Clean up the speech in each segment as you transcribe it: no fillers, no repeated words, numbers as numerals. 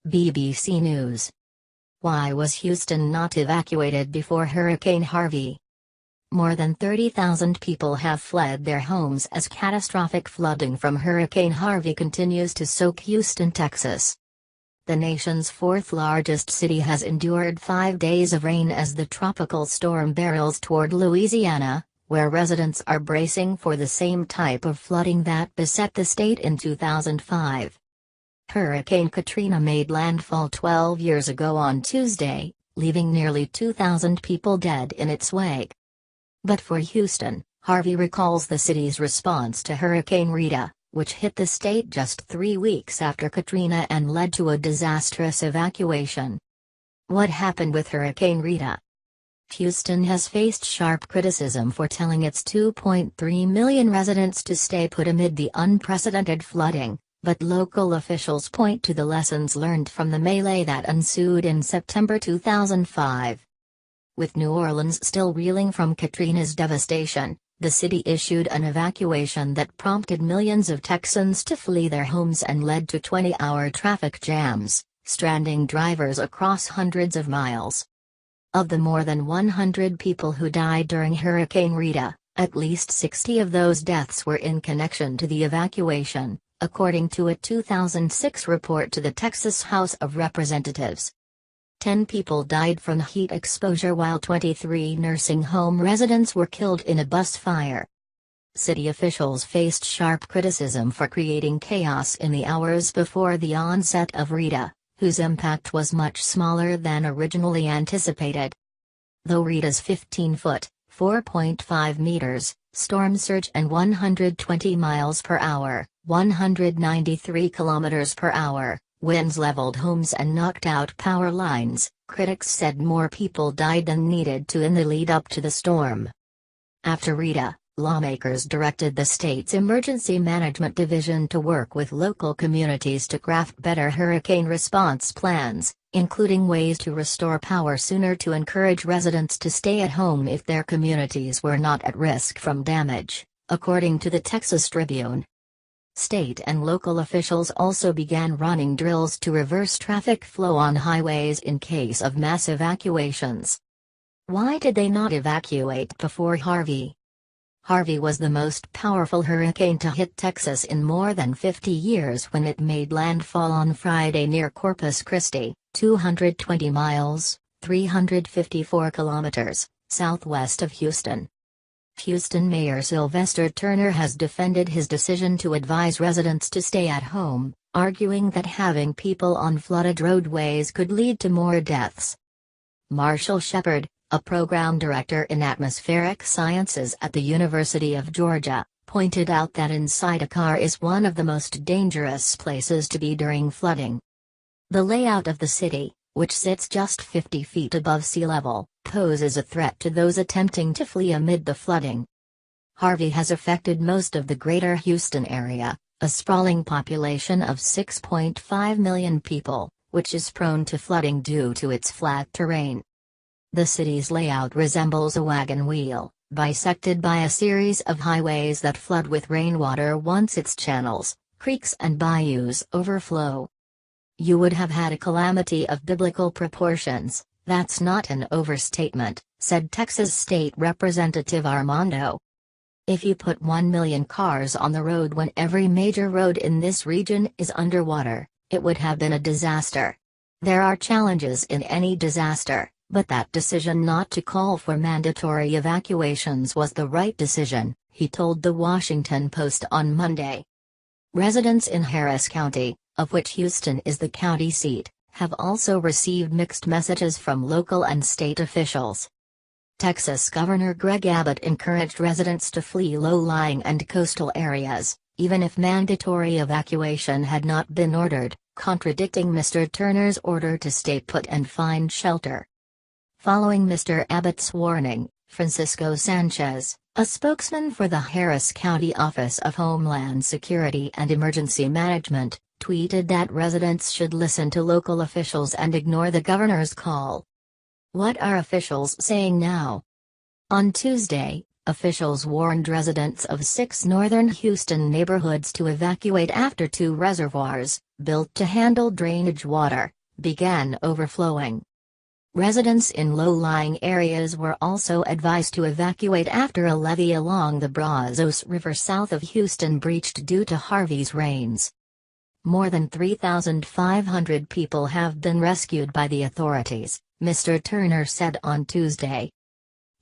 BBC News. Why was Houston not evacuated before Hurricane Harvey? More than 30,000 people have fled their homes as catastrophic flooding from Hurricane Harvey continues to soak Houston, Texas. The nation's fourth-largest city has endured 5 days of rain as the tropical storm barrels toward Louisiana, where residents are bracing for the same type of flooding that beset the state in 2005. Hurricane Katrina made landfall 12 years ago on Tuesday, leaving nearly 2,000 people dead in its wake. But for Houston, Harvey recalls the city's response to Hurricane Rita, which hit the state just 3 weeks after Katrina and led to a disastrous evacuation. What happened with Hurricane Rita? Houston has faced sharp criticism for telling its 2.3 million residents to stay put amid the unprecedented flooding, but local officials point to the lessons learned from the melee that ensued in September 2005. With New Orleans still reeling from Katrina's devastation, the city issued an evacuation that prompted millions of Texans to flee their homes and led to 20-hour traffic jams, stranding drivers across hundreds of miles. Of the more than 100 people who died during Hurricane Rita, at least 60 of those deaths were in connection to the evacuation, according to a 2006 report to the Texas House of Representatives. 10 people died from heat exposure while 23 nursing home residents were killed in a bus fire. City officials faced sharp criticism for creating chaos in the hours before the onset of Rita, whose impact was much smaller than originally anticipated. Though Rita's 15-foot, 4.5 meters, storm surge and 120 miles per hour, 193 kilometers per hour, winds leveled homes and knocked out power lines, critics said more people died than needed to in the lead-up to the storm. After Rita, lawmakers directed the state's Emergency Management Division to work with local communities to craft better hurricane response plans, including ways to restore power sooner to encourage residents to stay at home if their communities were not at risk from damage, according to the Texas Tribune. State and local officials also began running drills to reverse traffic flow on highways in case of mass evacuations. Why did they not evacuate before Harvey? Harvey was the most powerful hurricane to hit Texas in more than 50 years when it made landfall on Friday near Corpus Christi, 220 miles, 354 kilometers, southwest of Houston. Houston Mayor Sylvester Turner has defended his decision to advise residents to stay at home, arguing that having people on flooded roadways could lead to more deaths. Marshall Shepard, a program director in atmospheric sciences at the University of Georgia, pointed out that inside a car is one of the most dangerous places to be during flooding. The layout of the city, which sits just 50 feet above sea level, poses a threat to those attempting to flee amid the flooding. Harvey has affected most of the greater Houston area, a sprawling population of 6.5 million people, which is prone to flooding due to its flat terrain. The city's layout resembles a wagon wheel, bisected by a series of highways that flood with rainwater once its channels, creeks and bayous overflow. You would have had a calamity of biblical proportions. That's not an overstatement, said Texas State Representative Armando. If you put 1 million cars on the road when every major road in this region is underwater, it would have been a disaster. There are challenges in any disaster, but that decision not to call for mandatory evacuations was the right decision, he told The Washington Post on Monday. Residents in Harris County, of which Houston is the county seat, have also received mixed messages from local and state officials. Texas Governor Greg Abbott encouraged residents to flee low-lying and coastal areas, even if mandatory evacuation had not been ordered, contradicting Mr. Turner's order to stay put and find shelter. Following Mr. Abbott's warning, Francisco Sanchez, a spokesman for the Harris County Office of Homeland Security and Emergency Management, tweeted that residents should listen to local officials and ignore the governor's call. What are officials saying now? On Tuesday, officials warned residents of 6 northern Houston neighborhoods to evacuate after 2 reservoirs, built to handle drainage water, began overflowing. Residents in low-lying areas were also advised to evacuate after a levee along the Brazos River south of Houston breached due to Harvey's rains. More than 3,500 people have been rescued by the authorities, Mr. Turner said on Tuesday.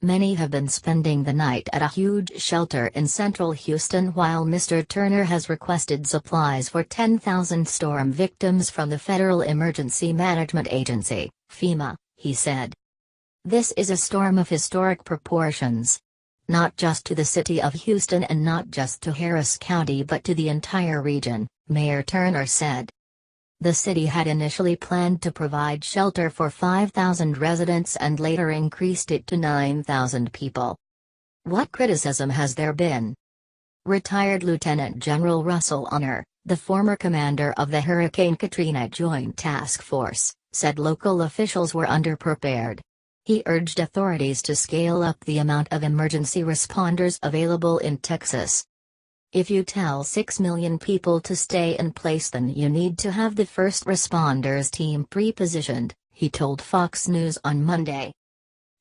Many have been spending the night at a huge shelter in central Houston while Mr. Turner has requested supplies for 10,000 storm victims from the Federal Emergency Management Agency, FEMA, he said. This is a storm of historic proportions. Not just to the city of Houston and not just to Harris County but to the entire region, Mayor Turner said. The city had initially planned to provide shelter for 5,000 residents and later increased it to 9,000 people. What criticism has there been? Retired Lieutenant General Russell Unner, the former commander of the Hurricane Katrina Joint Task Force, said local officials were underprepared. He urged authorities to scale up the amount of emergency responders available in Texas. If you tell 6 million people to stay in place, then you need to have the first responders team pre-positioned, he told Fox News on Monday.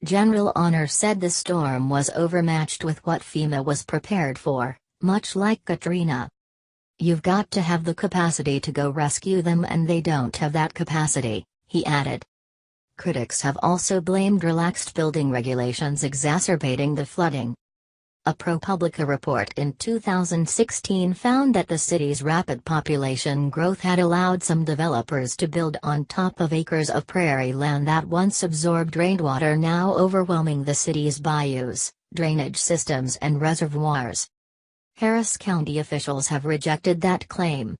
General Unner said the storm was overmatched with what FEMA was prepared for, much like Katrina. You've got to have the capacity to go rescue them and they don't have that capacity, he added. Critics have also blamed relaxed building regulations exacerbating the flooding. A ProPublica report in 2016 found that the city's rapid population growth had allowed some developers to build on top of acres of prairie land that once absorbed rainwater, now overwhelming the city's bayous, drainage systems and reservoirs. Harris County officials have rejected that claim.